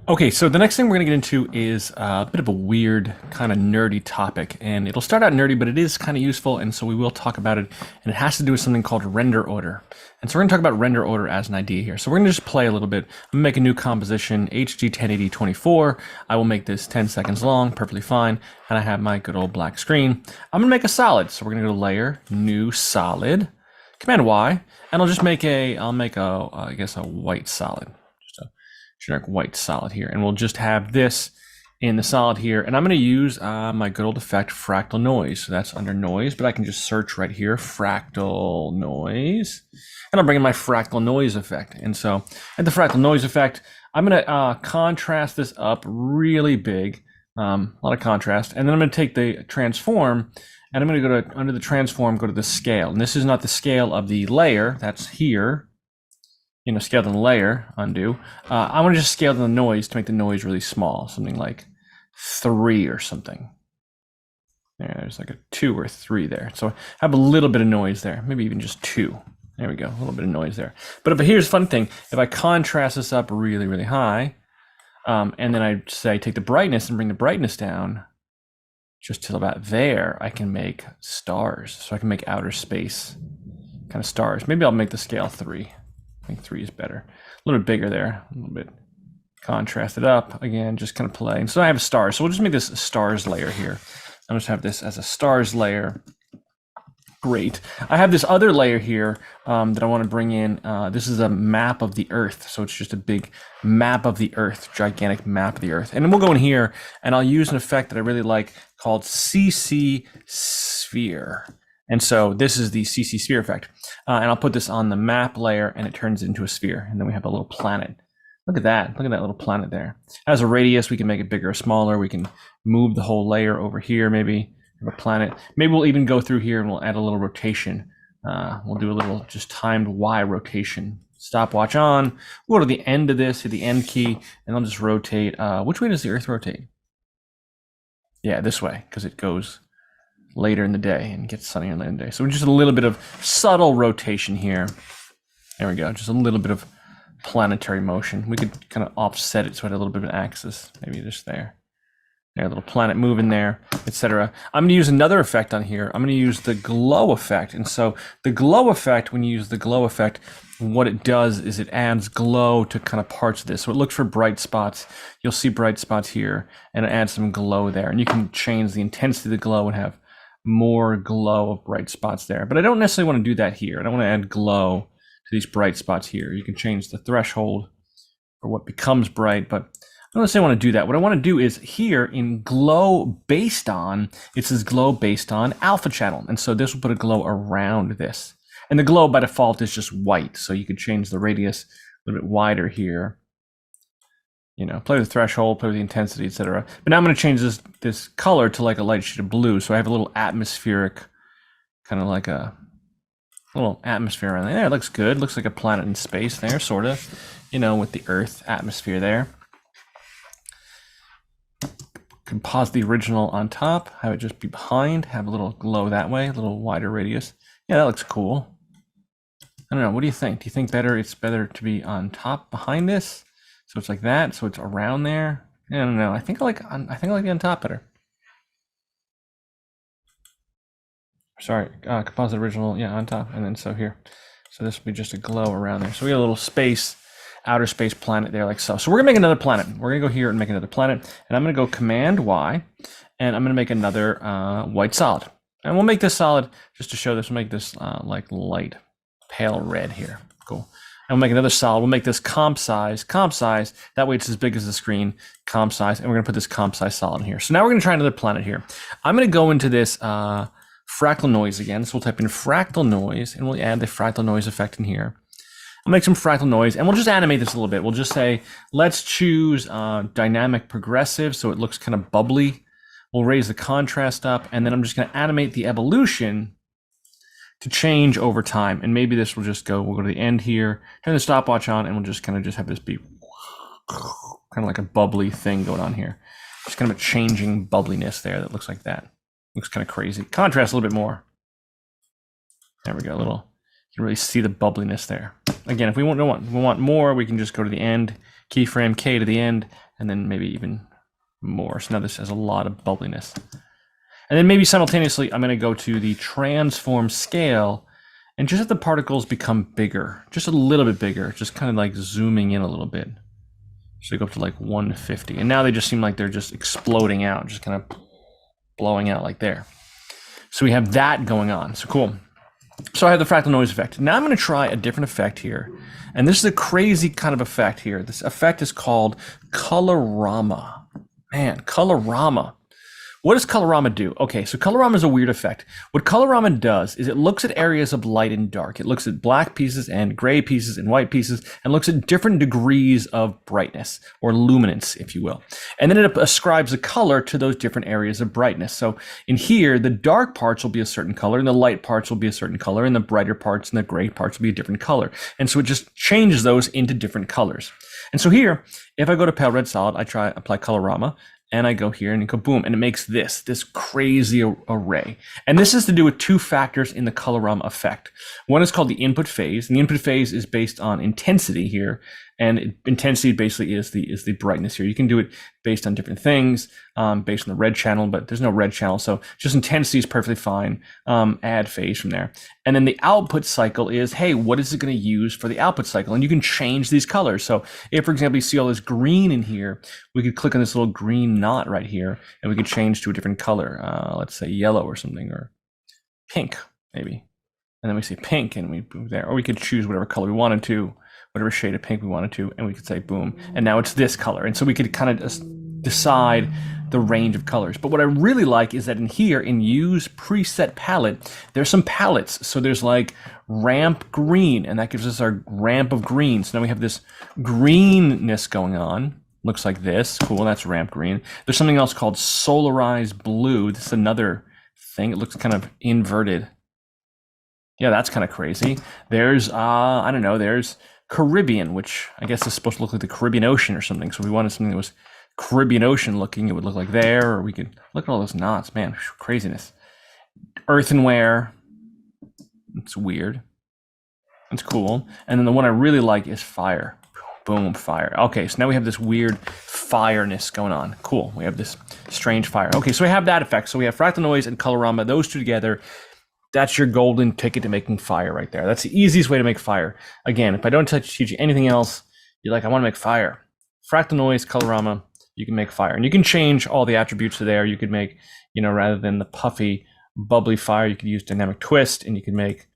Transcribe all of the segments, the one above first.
Okay, so the next thing we're going to get into is a bit of a weird, kind of nerdy topic, and it'll start out nerdy, but it is kind of useful, and so we will talk about it, and it has to do with something called render order. And so we're going to talk about render order as an idea here. So we're going to just play a little bit. I'm going to make a new composition, HG 1080-24. I will make this 10 seconds long, perfectly fine, and I have my good old black screen. I'm going to make a solid, so we're going to go to Layer, New Solid, Command Y, and I'll just make I guess a white solid. Generic white solid here, and we'll just have this in the solid here, and I'm going to use my good old effect Fractal Noise. So that's under Noise, but I can just search right here Fractal Noise, and I'll bring in my Fractal Noise effect. And so at the Fractal Noise effect, I'm going to contrast this up really big, a lot of contrast, and then I'm going to take the transform, and I'm going to go to under the transform, go to the scale, and this is not the scale of the layer, that's here. Scale down the layer, undo. I want to just scale down the noise to make the noise really small, something like 3 or something. There's like a 2 or 3 there. So I have a little bit of noise there, maybe even just 2. There we go, a little bit of noise there. But here's the fun thing, if I contrast this up really, really high, and then I say take the brightness and bring the brightness down just till about there, I can make stars. So I can make outer space kind of stars. Maybe I'll make the scale 3. I think 3 is better. A little bit bigger there, a little bit contrasted up. Again, just kind of play. And so I have stars. So we'll just make this a stars layer here. I'll just have this as a stars layer. Great. I have this other layer here that I want to bring in. This is a map of the Earth. So it's just a big map of the Earth, gigantic map of the Earth. And then we'll go in here and I'll use an effect that I really like called CC Sphere. And so this is the CC sphere effect. And I'll put this on the map layer and it turns it into a sphere. And then we have a little planet. Look at that. Look at that little planet there. It has a radius. We can make it bigger or smaller. We can move the whole layer over here, maybe have a planet. Maybe we'll even go through here and we'll add a little rotation. We'll do a little just timed Y rotation. Stopwatch on. We'll go to the end of this, hit the end key, and I'll just rotate. Which way does the Earth rotate? Yeah, this way, because it goes later in the day and gets sunnier later in the day. So just a little bit of subtle rotation here. There we go, just a little bit of planetary motion. We could kind of offset it so it had a little bit of an axis, maybe just there. There, a little planet moving there, etc. I'm going to use another effect on here. I'm going to use the glow effect. And so the glow effect, when you use the glow effect, what it does is it adds glow to kind of parts of this. So it looks for bright spots. You'll see bright spots here, and it adds some glow there. And you can change the intensity of the glow and have more glow of bright spots there. But I don't necessarily want to do that here. I don't want to add glow to these bright spots here. You can change the threshold for what becomes bright, but I don't necessarily want to do that. What I want to do is here in glow based on, it says glow based on alpha channel. And so this will put a glow around this. And the glow by default is just white. So you could change the radius a little bit wider here. Play with the threshold, play with the intensity, etc. But now I'm going to change this color to like a light shade of blue. So I have a little atmospheric, kind of like a little atmosphere around there. It looks good. Looks like a planet in space there, sort of, with the Earth atmosphere there. Compose the original on top, have it just be behind, have a little glow that way, a little wider radius. Yeah, that looks cool. I don't know. What do you think? Do you think it's better to be on top behind this? So it's like that, so it's around there. I don't know. I think I like the on top better. Sorry, composite original, yeah, on top, and then so here. So this will be just a glow around there. So we got a little space, outer space planet there like so. So we're gonna make another planet. We're gonna go here and make another planet, and I'm gonna go Command Y, and I'm gonna make another white solid. And we'll make this solid, just to show this, we'll make this like light, pale red here. Cool. And we'll make another solid. We'll make this comp size. That way it's as big as the screen, comp size. And we're going to put this comp size solid in here. So now we're going to try another planet here. I'm going to go into this Fractal Noise again. So we'll type in Fractal Noise, and we'll add the Fractal Noise effect in here. I'll make some Fractal Noise, and we'll just animate this a little bit. We'll just say, let's choose Dynamic Progressive, so it looks kind of bubbly. We'll raise the contrast up, and then I'm just going to animate the evolution to change over time. And maybe this will just go, we'll go to the end here, turn the stopwatch on, and we'll just kind of have this be kind of like a bubbly thing going on here. Just kind of a changing bubbliness there that looks like that. Looks kind of crazy. Contrast a little bit more. There we go, a little, you can really see the bubbliness there. Again, if we want more, we can just go to the end keyframe K to the end, and then maybe even more. So now this has a lot of bubbliness. And then maybe simultaneously, I'm going to go to the transform scale and just let the particles become bigger, just a little bit bigger, just kind of like zooming in a little bit. So go up to like 150. And now they just seem like they're just exploding out, just kind of blowing out like there. So we have that going on. So cool. So I have the fractal noise effect. Now I'm going to try a different effect here. And this is a crazy kind of effect here. This effect is called Colorama. Man, Colorama. What does Colorama do? Okay, so Colorama is a weird effect. What Colorama does is it looks at areas of light and dark. It looks at black pieces and gray pieces and white pieces and looks at different degrees of brightness or luminance, if you will. And then it ascribes a color to those different areas of brightness. So in here, the dark parts will be a certain color and the light parts will be a certain color and the brighter parts and the gray parts will be a different color. And so it just changes those into different colors. And so here, if I go to pale red solid, I try apply Colorama. And I go here and go boom, and it makes this crazy array. And this is to do with two factors in the Colorama effect. One is called the input phase, and the input phase is based on intensity here. And intensity basically is the brightness here. You can do it based on different things, based on the red channel, but there's no red channel. So just intensity is perfectly fine. Add phase from there. And then the output cycle is, hey, what is it going to use for the output cycle? And you can change these colors. So if, for example, you see all this green in here, we could click on this little green knot right here, and we could change to a different color. Let's say yellow or something, or pink, maybe. And then we say pink, and we move there. Or we could choose whatever color we wanted to, whatever shade of pink we wanted to, and we could say boom, and now it's this color. And so we could kind of just decide the range of colors. But what I really like is that in here, in use preset palette, there's some palettes. So there's like ramp green, and that gives us our ramp of green. So now we have this greenness going on. Looks like this. Cool, that's ramp green. There's something else called solarized blue. This is another thing. It looks kind of inverted. Yeah, that's kind of crazy. There's, I don't know, there's Caribbean, which I guess is supposed to look like the Caribbean Ocean or something. So if we wanted something that was Caribbean Ocean looking, it would look like there, or we could look at all those knots, man, craziness. Earthenware, it's weird. It's cool. And then the one I really like is fire. Boom, fire. Okay, so now we have this weird fireness going on. Cool, we have this strange fire. Okay, so we have that effect. So we have Fractal Noise and Colorama, those two together. That's your golden ticket to making fire right there. That's the easiest way to make fire. Again, if I don't teach you anything else, you're like, I want to make fire. Fractal Noise, Colorama, you can make fire. And you can change all the attributes to there. You could make, rather than the puffy, bubbly fire, you could use dynamic twist, and you could make,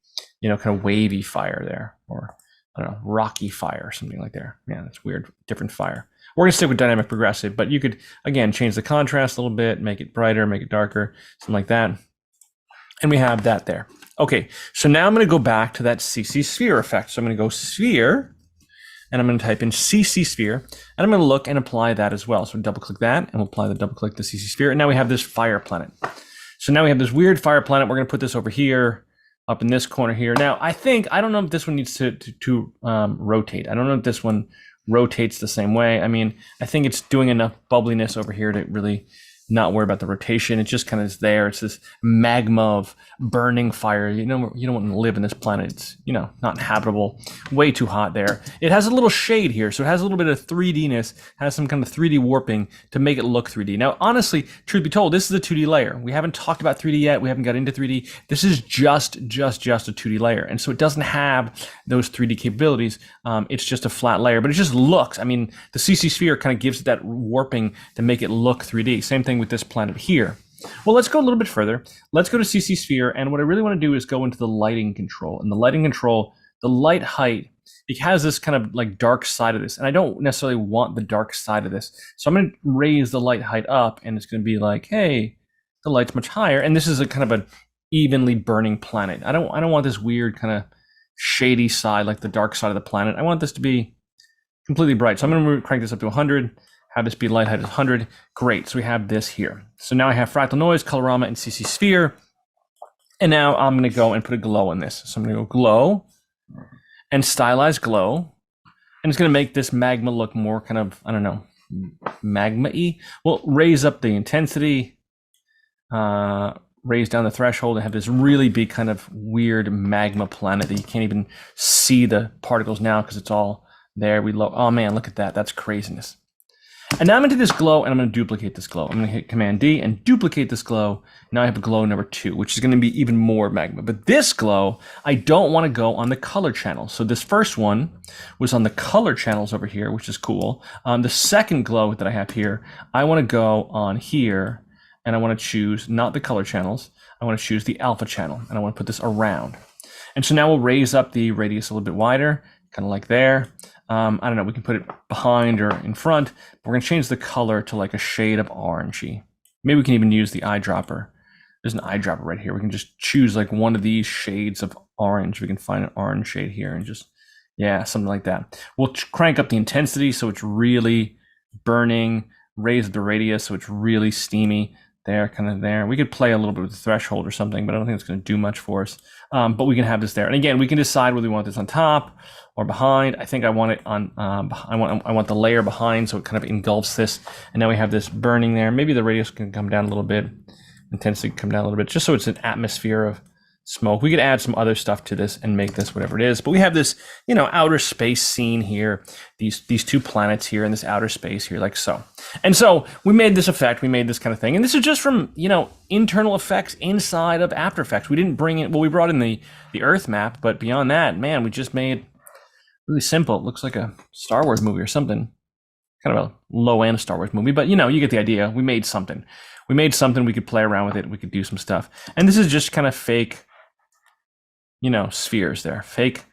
kind of wavy fire there, or I don't know, rocky fire or something like there. Yeah, that's weird, different fire. We're gonna stick with dynamic progressive, but you could, again, change the contrast a little bit, make it brighter, make it darker, something like that. And we have that there. Okay, so now I'm going to go back to that CC sphere effect. So I'm going to go sphere, and I'm going to type in CC sphere, and I'm going to look and apply that as well. So double click that, and we'll apply the double click the CC sphere. And now we have this fire planet. So now we have this weird fire planet. We're going to put this over here, up in this corner here. Now I don't know if this one needs to rotate. I don't know if this one rotates the same way. I mean, I think it's doing enough bubbliness over here to really not worry about the rotation. It just kind of is there. It's this magma of burning fire. You don't want to live in this planet. It's, not habitable, way too hot there. It has a little shade here. So it has a little bit of 3D-ness, has some kind of 3D warping to make it look 3D. Now, honestly, truth be told, this is a 2D layer. We haven't talked about 3D yet. We haven't got into 3D. This is just a 2D layer. And so it doesn't have those 3D capabilities. It's just a flat layer, but it just looks, the CC sphere kind of gives it that warping to make it look 3D. Same thing with this planet here. Well, let's go a little bit further. Let's go to CC sphere, and what I really want to do is go into the lighting control. And the lighting control, the light height, it has this kind of like dark side of this, and I don't necessarily want the dark side of this. So I'm going to raise the light height up, and it's going to be like, hey, the light's much higher, and this is a kind of an evenly burning planet. I don't want this weird kind of shady side, like the dark side of the planet. I want this to be completely bright. So I'm going to crank this up to 100. Have this be light height 100. Great. So we have this here. So now I have Fractal Noise, Colorama, and CC sphere. And now I'm going to go and put a glow in this. So I'm going to go glow and stylize glow. And it's going to make this magma look more kind of, I don't know, magma-y. We'll raise up the intensity, raise down the threshold, and have this really big kind of weird magma planet that you can't even see the particles now because it's all There we low. Oh man, look at that. That's craziness. And now I'm going to do this glow, and I'm going to duplicate this glow. I'm going to hit Command D and duplicate this glow. Now I have a glow number 2, which is going to be even more magma. But this glow, I don't want to go on the color channel. So this first one was on the color channels over here, which is cool. The second glow that I have here, I want to go on here, and I want to choose not the color channels. I want to choose the alpha channel, and I want to put this around. And so now we'll raise up the radius a little bit wider, kind of like there. I don't know, we can put it behind or in front. We're going to change the color to like a shade of orangey. Maybe we can even use the eyedropper. There's an eyedropper right here. We can just choose like one of these shades of orange. We can find an orange shade here and just, yeah, something like that. We'll crank up the intensity so it's really burning, raise the radius so it's really steamy. There, kind of there. We could play a little bit with the threshold or something, but I don't think it's going to do much for us. But we can have this there. And again, we can decide whether we want this on top or behind. I think I want it on, I want the layer behind so it kind of engulfs this. And now we have this burning there. Maybe the radius can come down a little bit. Intensity can come down a little bit, just so it's an atmosphere of smoke. We could add some other stuff to this and make this whatever it is. But we have this, you know, outer space scene here, these two planets here in this outer space here, like so. And so we made this effect, we made this kind of thing. And this is just from, you know, internal effects inside of After Effects. We didn't bring in, well, we brought in the Earth map, but beyond that, man, we just made really simple. It looks like a Star Wars movie or something. Kind of a low-end Star Wars movie, but you know, you get the idea. We made something. We made something, we could play around with it, we could do some stuff. And this is just kind of fake, you know, spheres there. Fake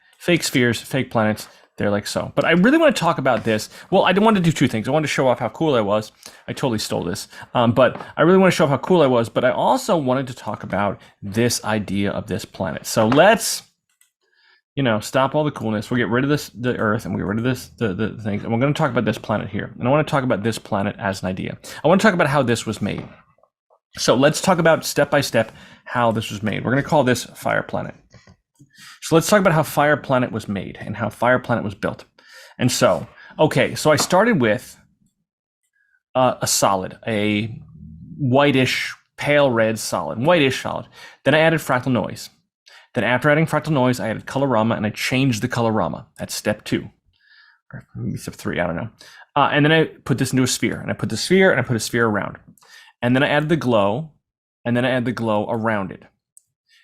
spheres, fake planets. They're like so. But I really want to talk about this. Well, I wanted to do two things. I wanted to show off how cool I was. I totally stole this. But I really want to show off how cool I was. But I also wanted to talk about this idea of this planet. So let's, you know, stop all the coolness. We'll get rid of this, the Earth, and we'll get rid of this, the things. And we're going to talk about this planet here. And I want to talk about this planet as an idea. I want to talk about how this was made. So let's talk about step by step how this was made. We're going to call this Fire Planet. So let's talk about how Fire Planet was made and how Fire Planet was built. And so, okay, so I started with a solid, a whitish, pale red solid, whitish solid. Then I added Fractal Noise. Then after adding Fractal Noise, I added Colorama and I changed the Colorama. That's step 2, or maybe step 3, I don't know. And then I put this into a sphere, and I put the sphere and I put a sphere around. And then I added the glow, and then I added the glow around it.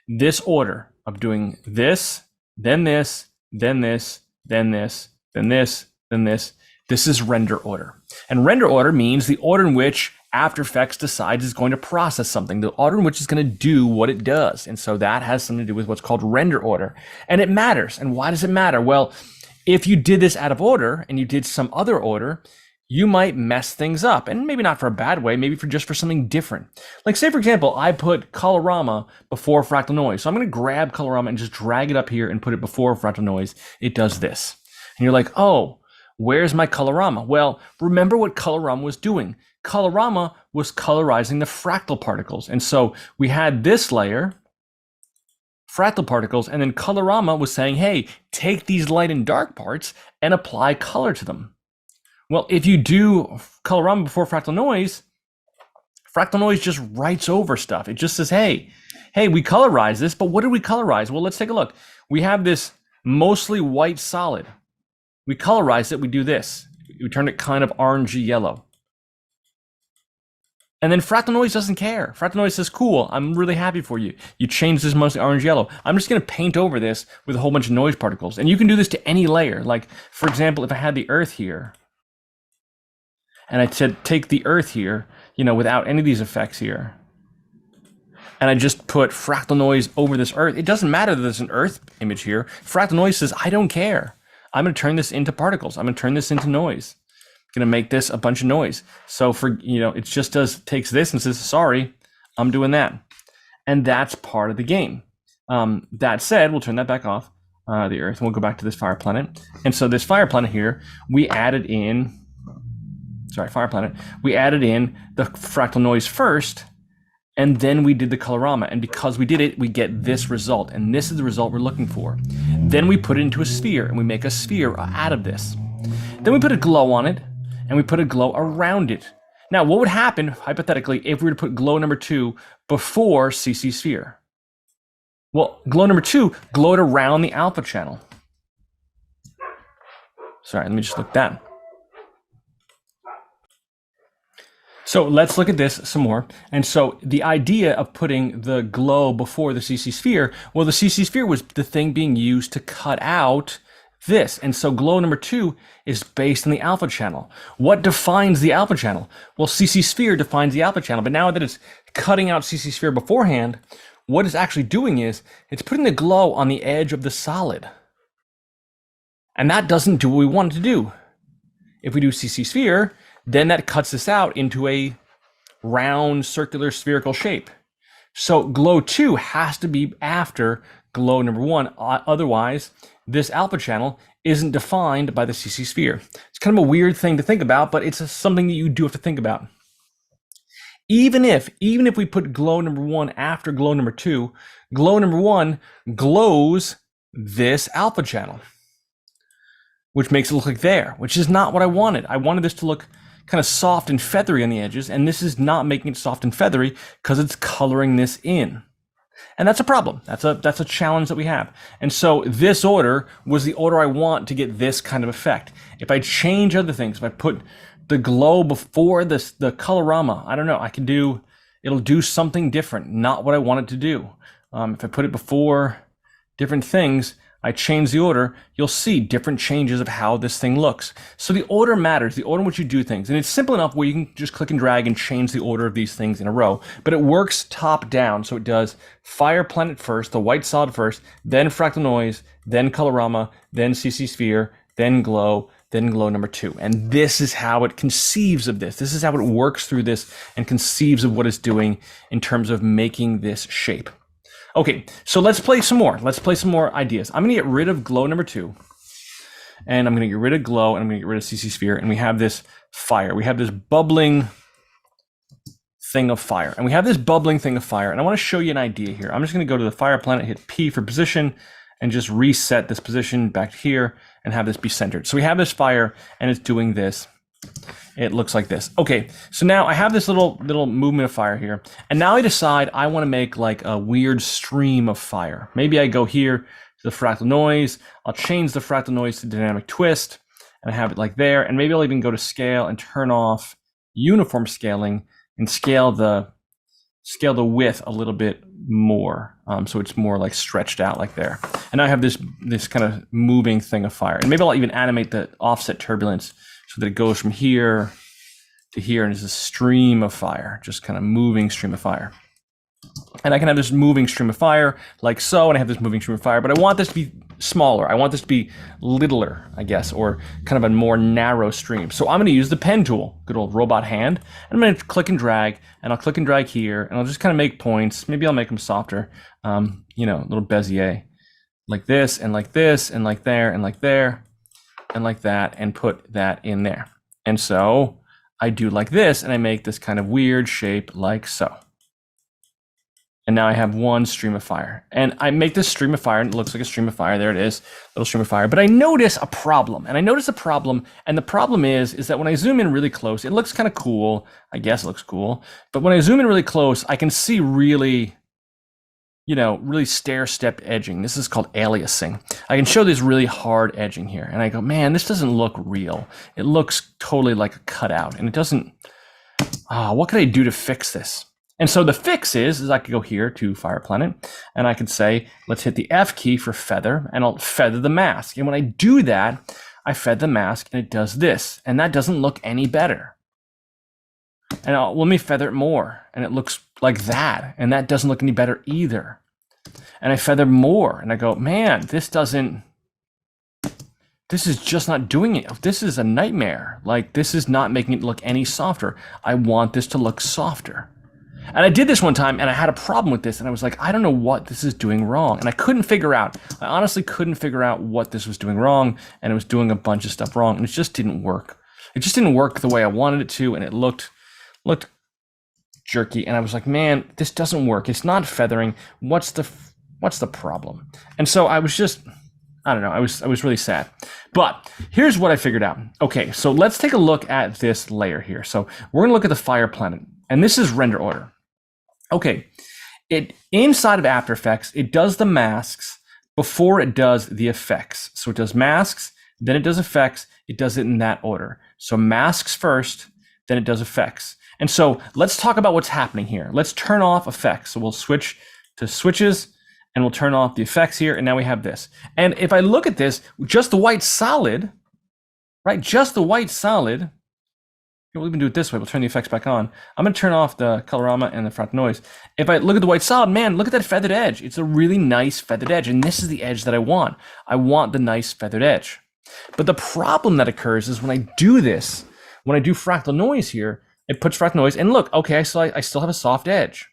This order of doing this, then this, then this, then this, then this, then this. This is render order. And render order means the order in which After Effects decides it's going to process something, the order in which it's going to do what it does. And so that has something to do with what's called render order. And it matters. And why does it matter? Well, if you did this out of order and you did some other order, you might mess things up, and maybe not for a bad way, maybe just for something different. Like say, for example, I put Colorama before Fractal Noise. So I'm going to grab Colorama and just drag it up here and put it before Fractal Noise. It does this. And you're like, oh, where's my Colorama? Well, remember what Colorama was doing. Colorama was colorizing the fractal particles. And so we had this layer, fractal particles, and then Colorama was saying, hey, take these light and dark parts and apply color to them. Well, if you do Colorama before Fractal Noise just writes over stuff. It just says, hey, we colorize this, but what did we colorize? Well, let's take a look. We have this mostly white solid. We colorize it, we do this. We turn it kind of orangey yellow. And then Fractal Noise doesn't care. Fractal Noise says, cool, I'm really happy for you. You changed this mostly orange yellow. I'm just gonna paint over this with a whole bunch of noise particles. And you can do this to any layer. Like, for example, if I had the Earth here, and I said, take the Earth here, you know, without any of these effects here, and I just put Fractal Noise over this Earth, it doesn't matter that there's an Earth image here. Fractal Noise says, I don't care. I'm gonna turn this into particles. I'm gonna turn this into noise. I'm gonna make this a bunch of noise. So for, you know, it just takes this and says, sorry, I'm doing that. And that's part of the game. That said, we'll turn that back off, the Earth, and we'll go back to this Fire Planet. And so this Fire Planet here, we added in the Fractal Noise first, and then we did the Colorama. And because we did it, we get this result. And this is the result we're looking for. Then we put it into a sphere, and we make a sphere out of this. Then we put a glow on it, and we put a glow around it. Now, what would happen, hypothetically, if we were to put glow number 2 before CC sphere? Well, glow number 2 glowed around the alpha channel. Sorry, let me just look down. So let's look at this some more. And so the idea of putting the glow before the CC sphere, well, the CC sphere was the thing being used to cut out this. And so glow number 2 is based on the alpha channel. What defines the alpha channel? Well, CC sphere defines the alpha channel, but now that it's cutting out CC sphere beforehand, what it's actually doing is it's putting the glow on the edge of the solid. And that doesn't do what we want it to do. If we do CC sphere, then that cuts this out into a round, circular, spherical shape. So glow 2 has to be after glow number 1. Otherwise, this alpha channel isn't defined by the CC sphere. It's kind of a weird thing to think about, but it's something that you do have to think about. Even if we put glow number 1 after glow number 2, glow number 1 glows this alpha channel, which makes it look like there, which is not what I wanted. I wanted this to look kind of soft and feathery on the edges, and this is not making it soft and feathery because it's coloring this in. And that's a problem. That's a challenge that we have. And so this order was the order I want to get this kind of effect. If I change other things, if I put the glow before the Colorama, I don't know, it'll do something different, not what I want it to do. If I put it before different things, I change the order, you'll see different changes of how this thing looks. So the order matters, the order in which you do things. And it's simple enough where you can just click and drag and change the order of these things in a row. But it works top down. So it does Fire Planet first, the white solid first, then Fractal Noise, then Colorama, then CC Sphere, then glow number 2. And this is how it conceives of this. This is how it works through this and conceives of what it's doing in terms of making this shape. Okay, so let's play some more. Let's play some more ideas. I'm gonna get rid of glow number 2, and I'm gonna get rid of glow, and I'm gonna get rid of CC sphere, and we have this fire. We have this bubbling thing of fire, and I wanna show you an idea here. I'm just gonna go to the fire planet, hit P for position, and just reset this position back here, and have this be centered. So we have this fire, and it's doing this. It looks like this. Okay, so now I have this little movement of fire here, and now I decide I want to make like a weird stream of fire. Maybe I go here to the fractal noise. I'll change the fractal noise to dynamic twist, and I have it like there. And maybe I'll even go to scale and turn off uniform scaling and scale the width a little bit more, so it's more like stretched out like there. And I have this kind of moving thing of fire, and maybe I'll even animate the offset turbulence so that it goes from here to here and it's a stream of fire, just kind of moving stream of fire. And I can have this moving stream of fire like so, and I have this moving stream of fire, but I want this to be smaller. I want this to be littler, I guess, or kind of a more narrow stream. So I'm going to use the pen tool, good old robot hand. And I'm going to click and drag, and I'll click and drag here, and I'll just kind of make points. Maybe I'll make them softer, a little Bezier, like this, and like this, and like there, and like there, and like that, and put that in there. And so I do like this, and I make this kind of weird shape like so. And now I have one stream of fire. And I make this stream of fire, and it looks like a stream of fire. There it is, little stream of fire. But I notice a problem, and the problem is that when I zoom in really close, it looks kind of cool. I guess it looks cool. But when I zoom in really close, I can see really stair-step edging. This is called aliasing. I can show this really hard edging here. And I go, man, this doesn't look real. It looks totally like a cutout. And it doesn't, what could I do to fix this? And so the fix is I could go here to Fire Planet, and I could say, let's hit the F key for feather, and I'll feather the mask. And when I do that, I feather the mask, and it does this. And that doesn't look any better. And let me feather it more, and it looks like that. And that doesn't look any better either. And I feather more, and I go, man, this is just not doing it. This is a nightmare. Like, this is not making it look any softer. I want this to look softer. And I did this one time, and I had a problem with this, and I was like, I don't know what this is doing wrong. And I honestly couldn't figure out what this was doing wrong, and it was doing a bunch of stuff wrong, and it just didn't work. It just didn't work the way I wanted it to, and it looked jerky, and I was like, man, this doesn't work. It's not feathering. What's the problem? And so I was just, I don't know, I was really sad. But here's what I figured out. Okay, so let's take a look at this layer here. So we're gonna look at the Fire Planet, and this is render order. Okay, inside of After Effects, it does the masks before it does the effects. So it does masks, then it does effects, it does it in that order. So masks first, then it does effects. And so let's talk about what's happening here. Let's turn off effects. So we'll switch to switches and we'll turn off the effects here. And now we have this. And if I look at this, just the white solid, right? Just the white solid. We'll even do it this way. We'll turn the effects back on. I'm going to turn off the Colorama and the Fractal Noise. If I look at the white solid, man, look at that feathered edge. It's a really nice feathered edge. And this is the edge that I want. I want the nice feathered edge. But the problem that occurs is when I do this, when I do Fractal Noise here, it puts Fractal Noise. And look, okay, so I still have a soft edge.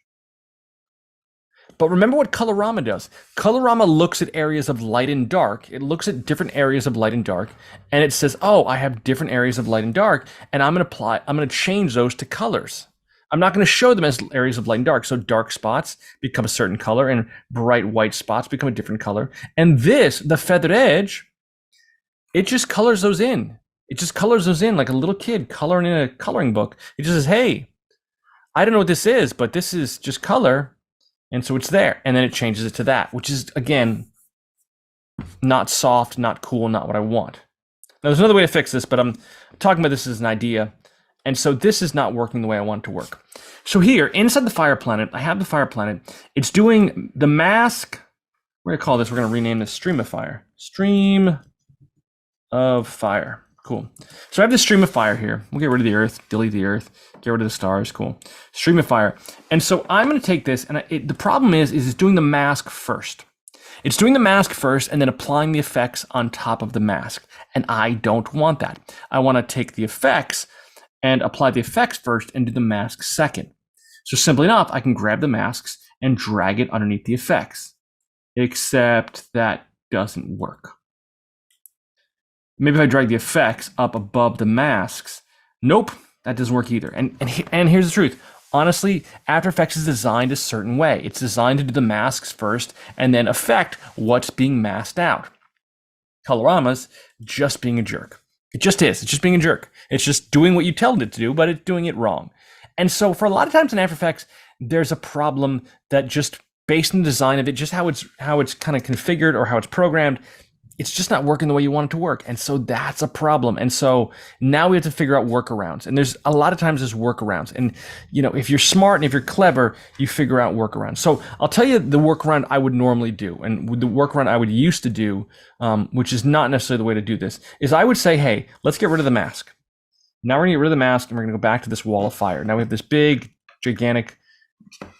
But remember what Colorama does. Colorama looks at areas of light and dark. It looks at different areas of light and dark, and it says, oh, I have different areas of light and dark, and I'm going to change those to colors. I'm not going to show them as areas of light and dark. So dark spots become a certain color, and bright white spots become a different color. And this, the feathered edge, it just colors those in. It just colors those in like a little kid coloring in a coloring book. It just says, hey, I don't know what this is, but this is just color. And so it's there, and then it changes it to that, which is, again, not soft, not cool, not what I want. Now, there's another way to fix this, but I'm talking about this as an idea. And so this is not working the way I want it to work. So here, inside the Fire Planet, I have the Fire Planet. It's doing the mask. We're going to call this, we're going to rename this Stream of Fire. Stream of Fire. Cool. So I have this stream of fire here. We'll get rid of the earth, delete the earth, get rid of the stars. Cool. Stream of fire. And so I'm going to take this, and the problem is it's doing the mask first. It's doing the mask first and then applying the effects on top of the mask. And I don't want that. I want to take the effects and apply the effects first and do the mask second. So simply enough, I can grab the masks and drag it underneath the effects. Except that doesn't work. Maybe if I drag the effects up above the masks, nope, that doesn't work either. And here's the truth. Honestly, After Effects is designed a certain way. It's designed to do the masks first and then affect what's being masked out. Colorama's just being a jerk. It just is. It's just being a jerk. It's just doing what you tell it to do, but it's doing it wrong. And so for a lot of times in After Effects, there's a problem that just based on the design of it, just how it's kind of configured or how it's programmed, it's just not working the way you want it to work. And so that's a problem. And so now we have to figure out workarounds. And there's a lot of times there's workarounds. And you know, if you're smart and if you're clever, you figure out workarounds. So I'll tell you the workaround I would normally do. And the workaround I would used to do, which is not necessarily the way to do this, is I would say, hey, let's get rid of the mask. Now we're gonna get rid of the mask and we're gonna go back to this wall of fire. Now we have this big, gigantic,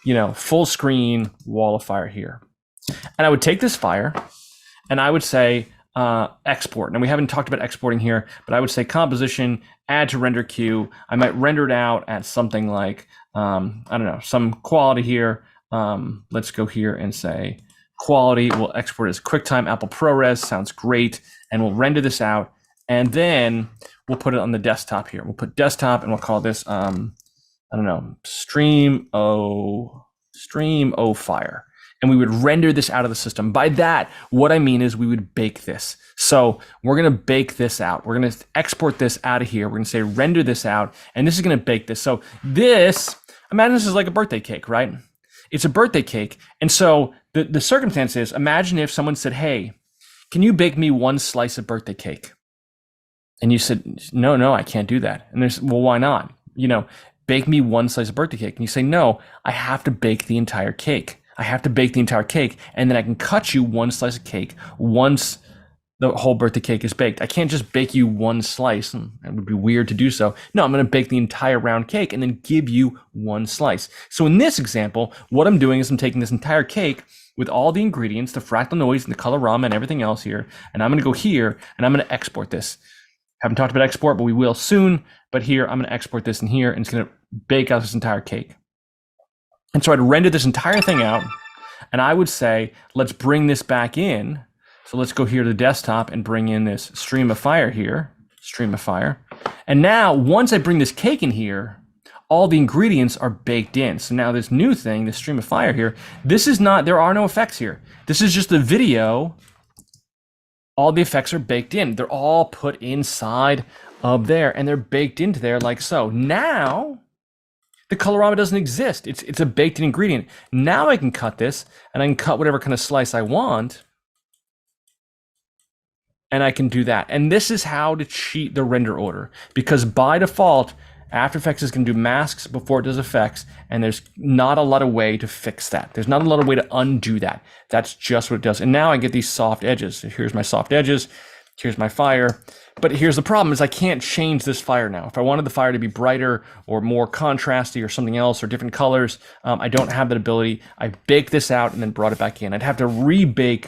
you know, full screen wall of fire here. And I would take this fire and I would say export. Now we haven't talked about exporting here, but I would say composition, add to render queue. I might render it out at something like, I don't know, some quality here. Let's go here and say quality. We'll export as QuickTime Apple ProRes. Sounds great. And we'll render this out. And then we'll put it on the desktop here. We'll put desktop and we'll call this, I don't know, Stream O Fire. And we would render this out of the system. By that, what I mean is we would bake this. So we're gonna bake this out. We're gonna export this out of here. We're gonna say render this out, and this is gonna bake this. So this, imagine this is like a birthday cake, right? It's a birthday cake. And so the circumstance is, imagine if someone said, hey, can you bake me one slice of birthday cake? And you said, no, I can't do that. And there's, well, why not? You know, bake me one slice of birthday cake. And you say, no, I have to bake the entire cake. I have to bake the entire cake, and then I can cut you one slice of cake once the whole birthday cake is baked. I can't just bake you one slice. It would be weird to do so. No, I'm going to bake the entire round cake and then give you one slice. So in this example, what I'm doing is I'm taking this entire cake with all the ingredients, the Fractal Noise and the Colorama and everything else here, and I'm going to go here and I'm going to export this. Haven't talked about export, but we will soon. But here, I'm going to export this in here, and it's going to bake out this entire cake. And so I'd render this entire thing out, and I would say, let's bring this back in. So let's go here to the desktop and bring in this stream of fire here, stream of fire. And now, once I bring this cake in here, all the ingredients are baked in. So now this new thing, this stream of fire here, this is not, there are no effects here. This is just the video. All the effects are baked in. They're all put inside of there, and they're baked into there like so. Now, the Colorama doesn't exist. It's a baked-in ingredient. Now I can cut this, and I can cut whatever kind of slice I want. and I can do that. And this is how to cheat the render order, because by default, After Effects is going to do masks before it does effects, and there's not a lot of way to fix that. There's not a lot of way to undo that. That's just what it does. And now I get these soft edges. Here's my soft edges. Here's my fire. But here's the problem is I can't change this fire now. If I wanted the fire to be brighter or more contrasty or something else or different colors, I don't have that ability. I baked this out and then brought it back in. I'd have to rebake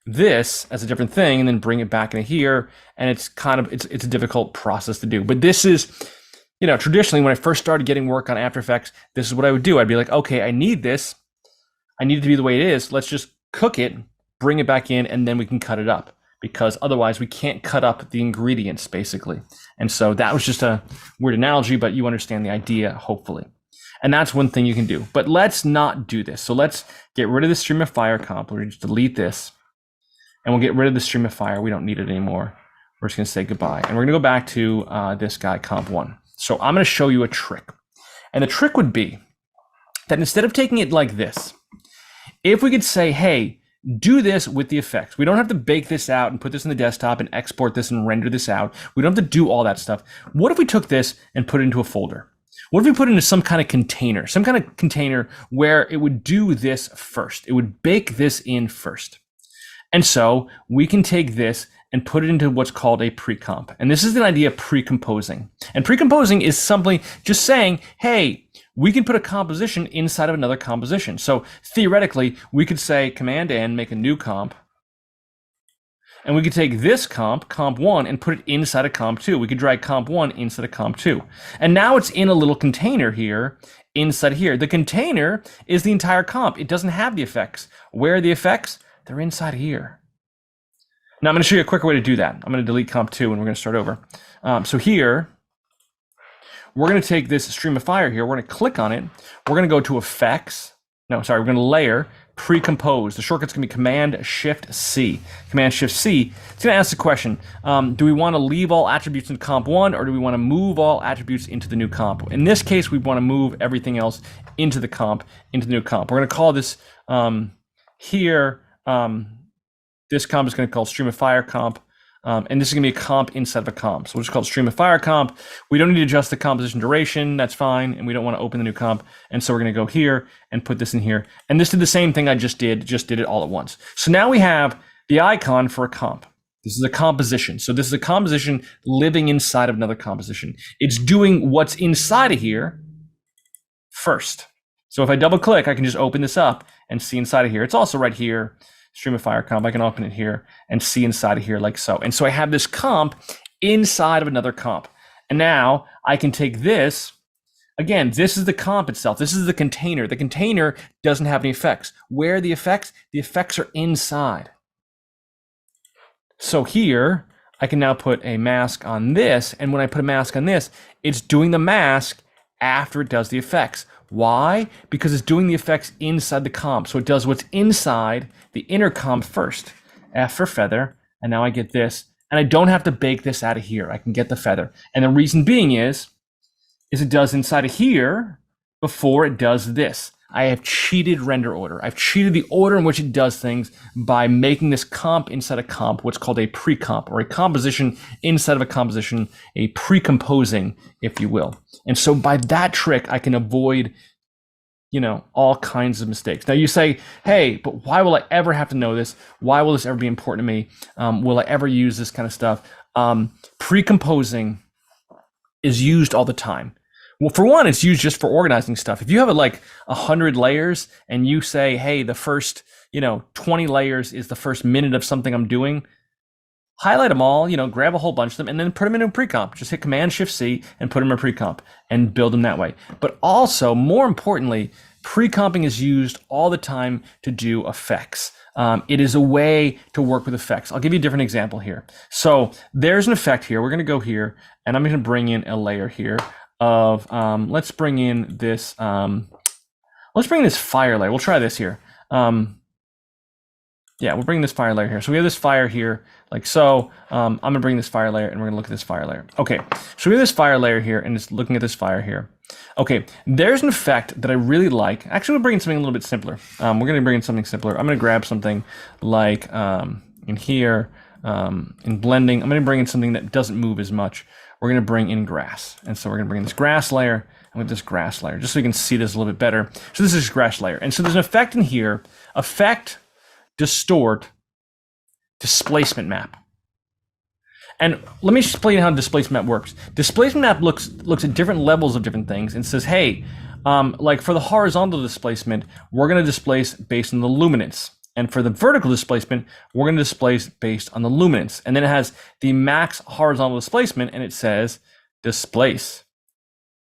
this as a different thing and then bring it back into here. And it's kind of, it's a difficult process to do. But this is, you know, traditionally when I first started getting work on After Effects, this is what I would do. I'd be like, okay, I need this. I need it to be the way it is. Let's just cook it, bring it back in, and then we can cut it up, because otherwise we can't cut up the ingredients basically. And so that was just a weird analogy, but you understand the idea, hopefully. And that's one thing you can do, but let's not do this. So let's get rid of the stream of fire comp. We're just delete this and we'll get rid of the stream of fire. We don't need it anymore. We're just gonna say goodbye. And we're gonna go back to this guy, comp one. So I'm gonna show you a trick. And the trick would be that instead of taking it like this, if we could say, hey, do this with the effects. We don't have to bake this out and put this in the desktop and export this and render this out. We don't have to do all that stuff. What if we took this and put it into a folder? What if we put it into some kind of container where it would do this first? It would bake this in first. And so we can take this and put it into what's called a pre-comp. And this is an idea of precomposing. And precomposing is simply just saying, hey, we can put a composition inside of another composition. So theoretically, we could say Command N, make a new comp, and we could take this comp, comp one, and put it inside of comp two. We could drag comp one inside of comp two. And now it's in a little container here, inside here. The container is the entire comp. It doesn't have the effects. Where are the effects? They're inside here. Now I'm gonna show you a quicker way to do that. I'm gonna delete comp two and we're gonna start over. So here, we're going to take this stream of fire here. We're going to click on it. We're going to go to effects. No, sorry, we're going to layer, precompose. The shortcut's going to be Command-Shift-C. Command-Shift-C. It's going to ask the question, do we want to leave all attributes in comp one, or do we want to move all attributes into the new comp? In this case, we want to move everything else into the comp, into the new comp. We're going to call this here, this comp is going to call stream of fire comp. And this is going to be a comp inside of a comp. So we'll just call it stream of fire comp. We don't need to adjust the composition duration. That's fine. And we don't want to open the new comp. And so we're going to go here and put this in here. And this did the same thing I just did it all at once. So now we have the icon for a comp. This is a composition. So this is a composition living inside of another composition. It's doing what's inside of here first. So if I double click, I can just open this up and see inside of here. It's also right here. Stream of fire comp, I can open it here and see inside of here like so. And so I have this comp inside of another comp. And now I can take this, again, this is the comp itself. This is the container. The container doesn't have any effects. Where are the effects? The effects are inside. So here, I can now put a mask on this. And when I put a mask on this, it's doing the mask after it does the effects. Why? Because it's doing the effects inside the comp. So it does what's inside the inner comp first. F for feather, and now I get this. And I don't have to bake this out of here. I can get the feather. And the reason being is it does inside of here before it does this. I have cheated render order. I've cheated the order in which it does things by making this comp inside a comp, what's called a pre-comp, or a composition inside of a composition, a precomposing, if you will. And so by that trick, I can avoid, you know, all kinds of mistakes. Now you say, hey, but why will I ever have to know this? Why will this ever be important to me? Will I ever use this kind of stuff? Precomposing is used all the time. Well, for one, it's used just for organizing stuff. If you have like 100 layers and you say, hey, the first, 20 layers is the first minute of something I'm doing, highlight them all, grab a whole bunch of them and then put them in a pre-comp. Just hit Command-Shift-C and put them in a pre-comp and build them that way. But also, more importantly, pre-comping is used all the time to do effects. It is a way to work with effects. I'll give you a different example here. So there's an effect here. We're going to go here and I'm going to bring in a layer here of, let's bring in this fire layer. We'll try this here. Yeah, we'll bring this fire layer here. So we have this fire here, like so. I'm gonna bring this fire layer and we're gonna look at this fire layer. Okay, so we have this fire layer here and it's looking at this fire here. Okay, there's an effect that I really like. Actually, we'll bring in something a little bit simpler. We're gonna bring in something simpler. I'm gonna grab something like in here, in blending, I'm going to bring in something that doesn't move as much. We're going to bring in grass. And so we're going to bring in this grass layer and with this grass layer, just so you can see this a little bit better. So this is grass layer. And so there's an effect in here, effect, distort, displacement map. And let me explain how displacement map works. Displacement map looks at different levels of different things and says, hey, like for the horizontal displacement, we're going to displace based on the luminance. And for the vertical displacement, we're going to displace based on the luminance. And then it has the max horizontal displacement, and it says displace.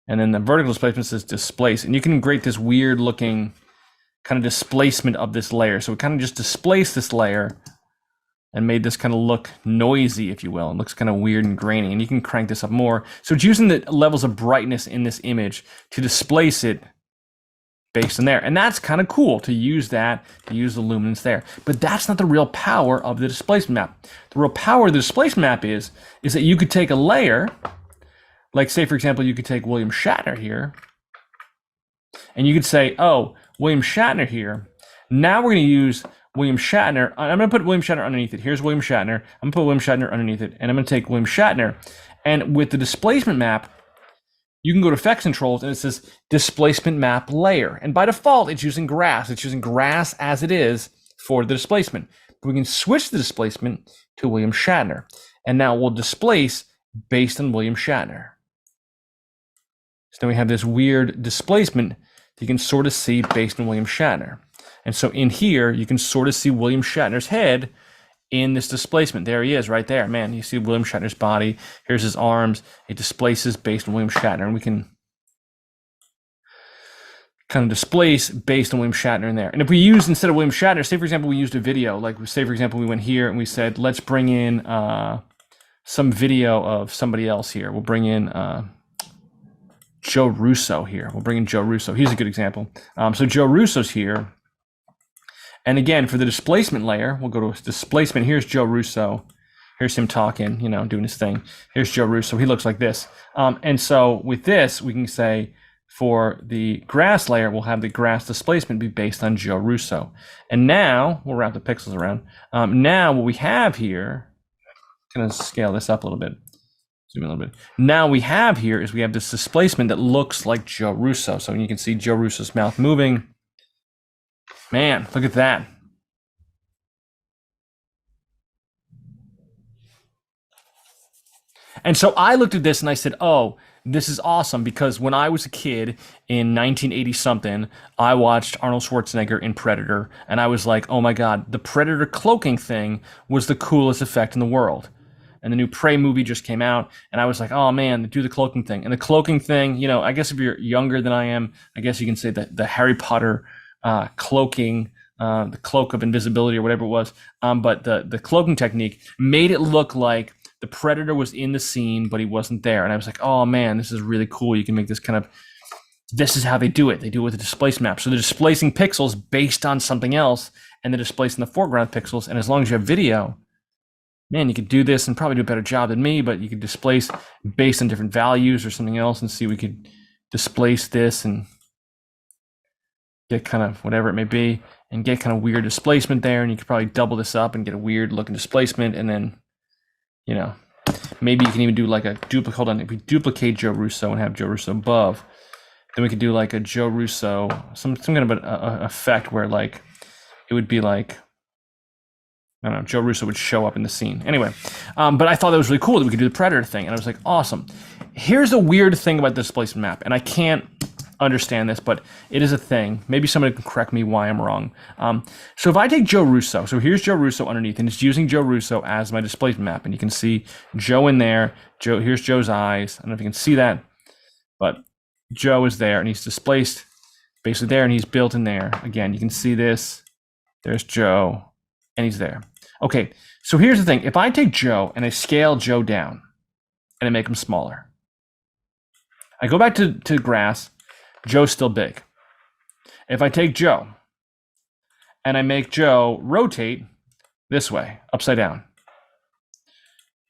And then the vertical displacement says displace. And you can create this weird looking kind of displacement of this layer. So we kind of just displaced this layer and made this kind of look noisy, if you will. It looks kind of weird and grainy, and you can crank this up more. So it's using the levels of brightness in this image to displace it based on there. And that's kind of cool to use that, to use the luminance there. But that's not the real power of the displacement map. The real power of the displacement map is that you could take a layer, like say, for example, you could take William Shatner here, and you could say, oh, William Shatner here. Now we're going to use William Shatner. I'm going to put William Shatner underneath it. Here's William Shatner. I'm going to put William Shatner underneath it, and I'm going to take William Shatner. And with the displacement map, you can go to effects controls, and it says displacement map layer. And by default, it's using grass. It's using grass as it is for the displacement. But we can switch the displacement to William Shatner. And now we'll displace based on William Shatner. So then we have this weird displacement that you can sort of see based on William Shatner. And so in here, you can sort of see William Shatner's head in this displacement. There he is right there. Man, you see William Shatner's body. Here's his arms. It displaces based on William Shatner. And we can kind of displace based on William Shatner in there. And if we use, instead of William Shatner, say for example, we used a video, like say for example, we went here and we said, let's bring in some video of somebody else here. We'll bring in Joe Russo here. We'll bring in Joe Russo. He's a good example. So Joe Russo's here. And again, for the displacement layer, we'll go to displacement. Here's Joe Russo. Here's him talking, you know, doing his thing. Here's Joe Russo. He looks like this. And so with this, we can say for the grass layer, we'll have the grass displacement be based on Joe Russo. And now, we'll wrap the pixels around. Now what we have here, kind of scale this up a little bit. Zoom in a little bit. Now we have here is we have this displacement that looks like Joe Russo. So you can see Joe Russo's mouth moving. Man, look at that. And so I looked at this and I said, oh, this is awesome, because when I was a kid in 1980 something, I watched Arnold Schwarzenegger in Predator, and I was like, oh my God, the Predator cloaking thing was the coolest effect in the world. And the new Prey movie just came out, and I was like, oh man, do the cloaking thing. And the cloaking thing, you know, I guess if you're younger than I am, I guess you can say that the Harry Potter cloaking, the cloak of invisibility or whatever it was, but the cloaking technique made it look like the Predator was in the scene, but he wasn't there. And I was like, oh man, this is really cool. You can make this kind of, this is how they do it. They do it with the displacement map. So they're displacing pixels based on something else, and they're displacing the foreground pixels. And as long as you have video, man, you could do this and probably do a better job than me, but you could displace based on different values or something else, and see we could displace this and get kind of whatever it may be and get kind of weird displacement there. And you could probably double this up and get a weird looking displacement. And then, you know, maybe you can even do like a duplicate. Hold on, if we duplicate Joe Russo and have Joe Russo above, then we could do like a Joe Russo, some kind of an effect where like it would be like, I don't know, Joe Russo would show up in the scene. Anyway, but I thought that was really cool that we could do the Predator thing. And I was like, awesome. Here's the weird thing about the displacement map, and I can't understand this, but it is a thing. Maybe somebody can correct me why I'm wrong. So if I take Joe Russo, so here's Joe Russo underneath, and it's using Joe Russo as my displacement map, and you can see Joe in there. Joe, here's Joe's eyes. I don't know if you can see that, but Joe is there, and he's displaced basically there, and he's built in there. Again, you can see this. There's Joe, and he's there. Okay, so here's the thing. If I take Joe and I scale Joe down and I make him smaller, I go back to grass, Joe's still big. If I take Joe and I make Joe rotate this way, upside down,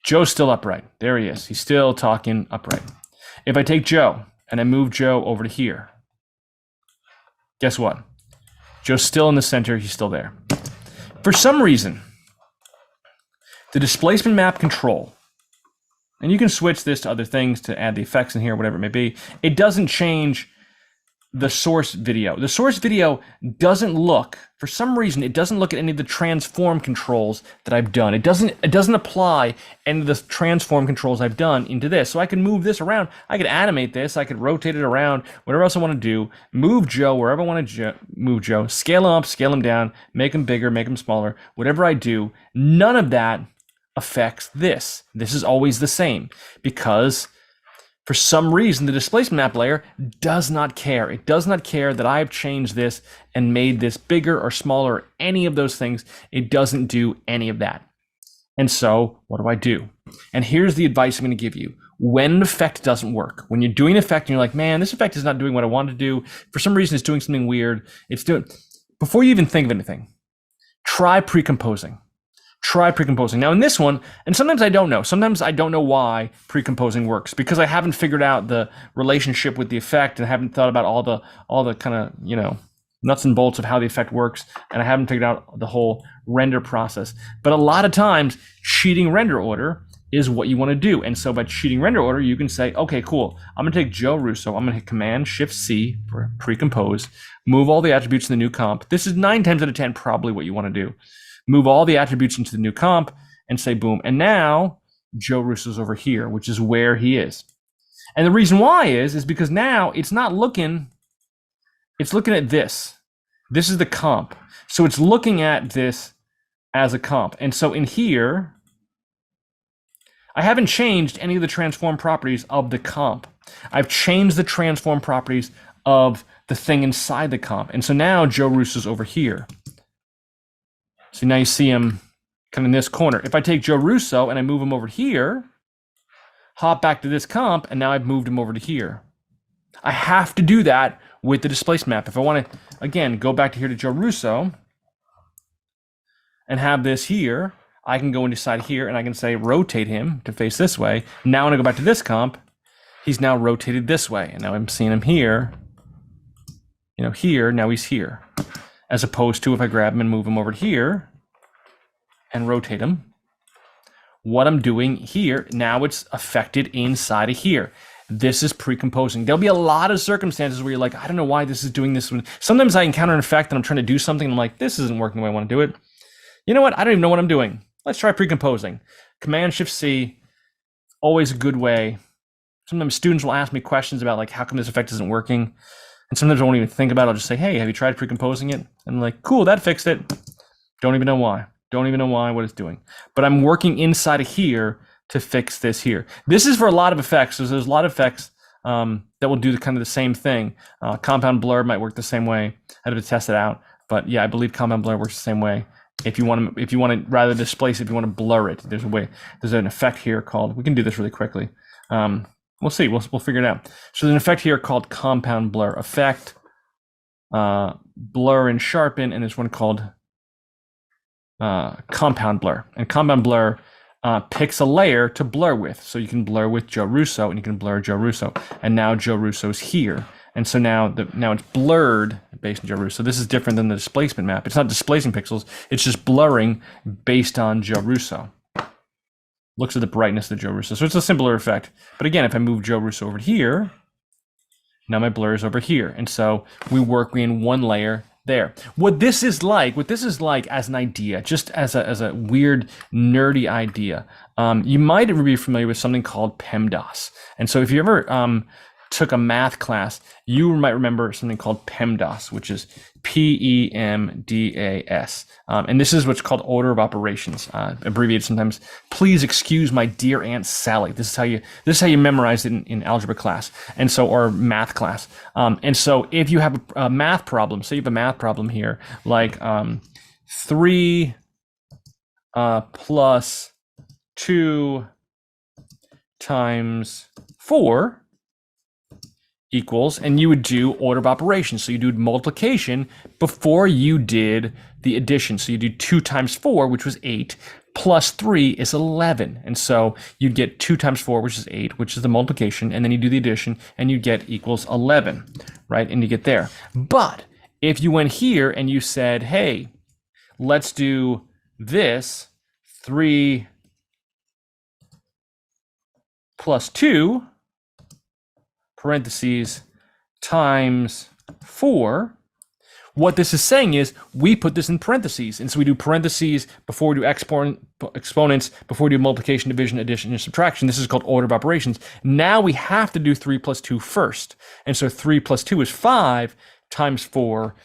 Joe's still upright. There he is. He's still talking upright. If I take Joe and I move Joe over to here, guess what? Joe's still in the center. He's still there. For some reason, the Displacement Map Control. And you can switch this to other things to add the effects in here, whatever it may be. It doesn't change the source video. The source video doesn't look, for some reason, it doesn't look at any of the transform controls that I've done. It doesn't apply any of the transform controls I've done into this. So I can move this around. I could animate this. I could rotate it around, whatever else I want to do. Move Joe wherever I want to move Joe. Scale him up, scale him down, make him bigger, make him smaller. Whatever I do, none of that affects this. This is always the same because for some reason, the displacement map layer does not care. It does not care that I've changed this and made this bigger or smaller, any of those things. It doesn't do any of that. And so what do I do? And here's the advice I'm going to give you. When an effect doesn't work, when you're doing an effect and you're like, man, this effect is not doing what I want to do. For some reason, it's doing something weird. Before you even think of anything, try precomposing. Try precomposing. Now in this one, and sometimes I don't know. Sometimes I don't know why precomposing works because I haven't figured out the relationship with the effect and haven't thought about all the kind of, nuts and bolts of how the effect works, and I haven't figured out the whole render process. But a lot of times, cheating render order is what you want to do. And so by cheating render order, you can say, okay, cool. I'm going to take Joe Russo. I'm going to hit Command-Shift-C for precompose, move all the attributes in the new comp. This is 9 times out of 10 probably what you want to do. Move all the attributes into the new comp and say boom. And now Joe Russo's over here, which is where he is. And the reason why is because now it's looking at this. This is the comp. So it's looking at this as a comp. And so in here, I haven't changed any of the transform properties of the comp. I've changed the transform properties of the thing inside the comp. And so now Joe Russo's over here. So now you see him kind of in this corner. If I take Joe Russo and I move him over here, hop back to this comp, and now I've moved him over to here. I have to do that with the displacement map. If I want to, again, go back to here to Joe Russo and have this here, I can go inside here and I can say rotate him to face this way. Now when I go back to this comp, he's now rotated this way. And now I'm seeing him here, here, now he's here. As opposed to if I grab him and move him over here and rotate him, what I'm doing here, now it's affected inside of here. This is precomposing. There'll be a lot of circumstances where you're like, I don't know why this is doing this. Sometimes I encounter an effect and I'm trying to do something and I'm like, this isn't working the way I want to do it. You know what? I don't even know what I'm doing. Let's try precomposing. Command-Shift-C, always a good way. Sometimes students will ask me questions about like, how come this effect isn't working? And sometimes I won't even think about it. I'll just say, hey, have you tried precomposing it? And I'm like, cool, that fixed it. Don't even know why. Don't even know what it's doing. But I'm working inside of here to fix this here. This is for a lot of effects. So there's a lot of effects that will do kind of the same thing. Compound blur might work the same way. I had to test it out. But yeah, I believe compound blur works the same way. If you want to rather displace it, if you want to blur it, there's an effect here called, we can do this really quickly. We'll see. We'll figure it out. So there's an effect here called compound blur effect, blur and sharpen, and there's one called compound blur. And compound blur picks a layer to blur with. So you can blur with Joe Russo, and you can blur Joe Russo. And now Joe Russo's here. And so now it's blurred based on Joe Russo. So this is different than the displacement map. It's not displacing pixels. It's just blurring based on Joe Russo. Looks at the brightness of Joe Russo. So it's a simpler effect. But again, if I move Joe Russo over here, now my blur is over here. And so we work in one layer there. What this is like as an idea, just as a weird, nerdy idea, you might be familiar with something called Pemdas. And so if you ever took a math class, you might remember something called Pemdas, which is PEMDAS. And this is what's called order of operations, abbreviated sometimes. Please excuse my dear Aunt Sally. This is how you memorize it in algebra class, and so, or math class. And so if you have a math problem, say you have a math problem here, like 3 plus 2 times 4 equals, and you would do order of operations. So you do multiplication before you did the addition. So you do 2 times 4, which was 8, plus 3 is 11. And so you'd get 2 times 4, which is 8, which is the multiplication, and then you do the addition, and you get equals 11, right? And you get there. But if you went here and you said, hey, let's do this, 3 plus 2 parentheses times 4. What this is saying is we put this in parentheses. And so we do parentheses before we do exponents, before we do multiplication, division, addition, and subtraction. This is called order of operations. Now we have to do 3 plus 2 first. And so 3 plus 2 is 5 times 4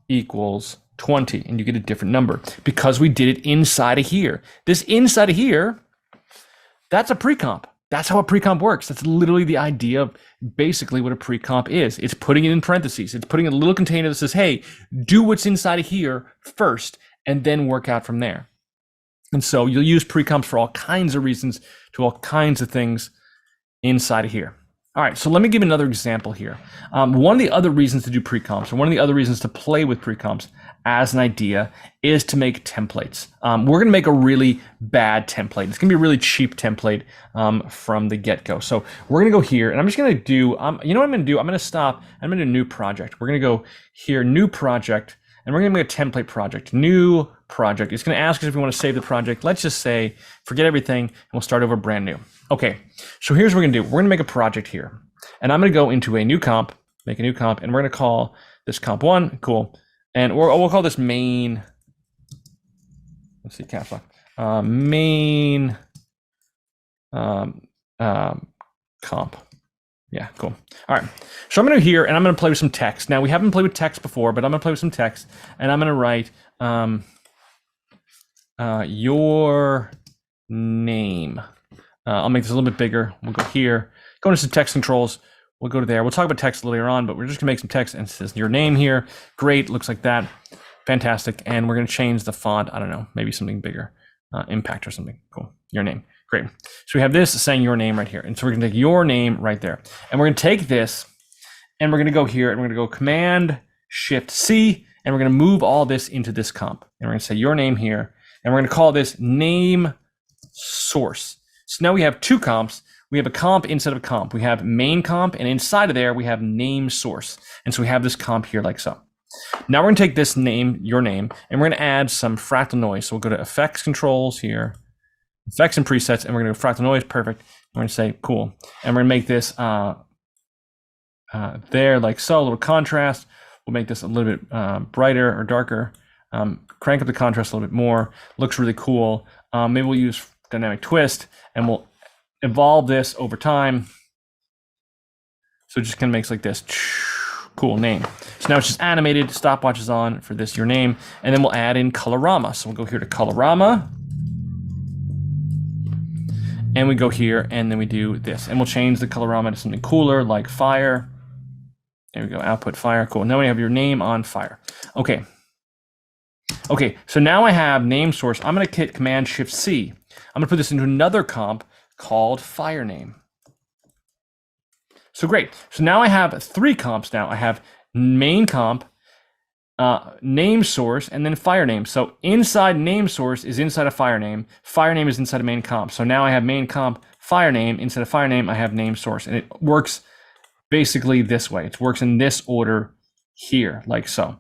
equals 20. And you get a different number because we did it inside of here. This inside of here, that's a pre-comp. That's how a pre-comp works. That's literally the idea of basically what a pre-comp is. It's putting it in parentheses. It's putting a little container that says, hey, do what's inside of here first, and then work out from there. And so you'll use pre-comps for all kinds of reasons, to all kinds of things inside of here. All right, so let me give another example here. One of the other reasons to do pre-comps, or one of the other reasons to play with pre-comps as an idea, is to make templates. We're gonna make a really bad template. It's gonna be a really cheap template from the get-go. So we're gonna go here, and I'm just gonna do, you know what I'm gonna do? I'm gonna stop, I'm gonna do a new project. We're gonna go here, new project, and we're gonna make a template project, new project. It's gonna ask us if we wanna save the project. Let's just say, forget everything, and we'll start over brand new. Okay, so here's what we're gonna do. We're gonna make a project here, and I'm gonna go into a new comp, make a new comp, and we're gonna call this comp 1, cool. And we'll call this main, let's see, caps lock, main comp. Yeah, cool. All right, so I'm gonna here, and I'm gonna play with some text. Now, we haven't played with text before, but I'm gonna play with some text, and I'm gonna write your name. I'll make this a little bit bigger. We'll go here, go into some text controls. We'll go to there. We'll talk about text later on, but we're just gonna make some text, and it says your name here. Great, looks like that. Fantastic. And we're gonna change the font. I don't know, maybe something bigger, impact or something. Cool, your name, great. So we have this saying your name right here. And so we're gonna take your name right there. And we're gonna take this, and we're gonna go here, and we're gonna go Command-Shift-C, and we're gonna move all this into this comp. And we're gonna say your name here, and we're gonna call this name source. So now we have two comps. We have a comp instead of a comp. We have main comp, and inside of there, we have name source. And so we have this comp here like so. Now we're gonna take this name, your name, and we're gonna add some fractal noise. So we'll go to effects controls here, effects and presets, and we're gonna go fractal noise, perfect. We're gonna say cool. And we're gonna make this there like so, a little contrast. We'll make this a little bit brighter or darker. Crank up the contrast a little bit more. Looks really cool. Maybe we'll use dynamic twist, and we'll evolve this over time. So it just kind of makes like this. Cool name. So now it's just animated, stopwatch is on for this, your name, and then we'll add in Colorama. So we'll go here to Colorama, and we go here, and then we do this, and we'll change the Colorama to something cooler like fire. There we go, output fire, cool. Now we have your name on fire. Okay. Okay, so now I have name source. I'm gonna hit Command-Shift-C. I'm gonna put this into another comp called fire name. So great. So now I have three comps now. I have main comp, name source, and then fire name. So inside name source is inside of fire name. Fire name is inside of main comp. So now I have main comp, fire name. Instead of fire name, I have name source. And it works basically this way. It works in this order here, like so.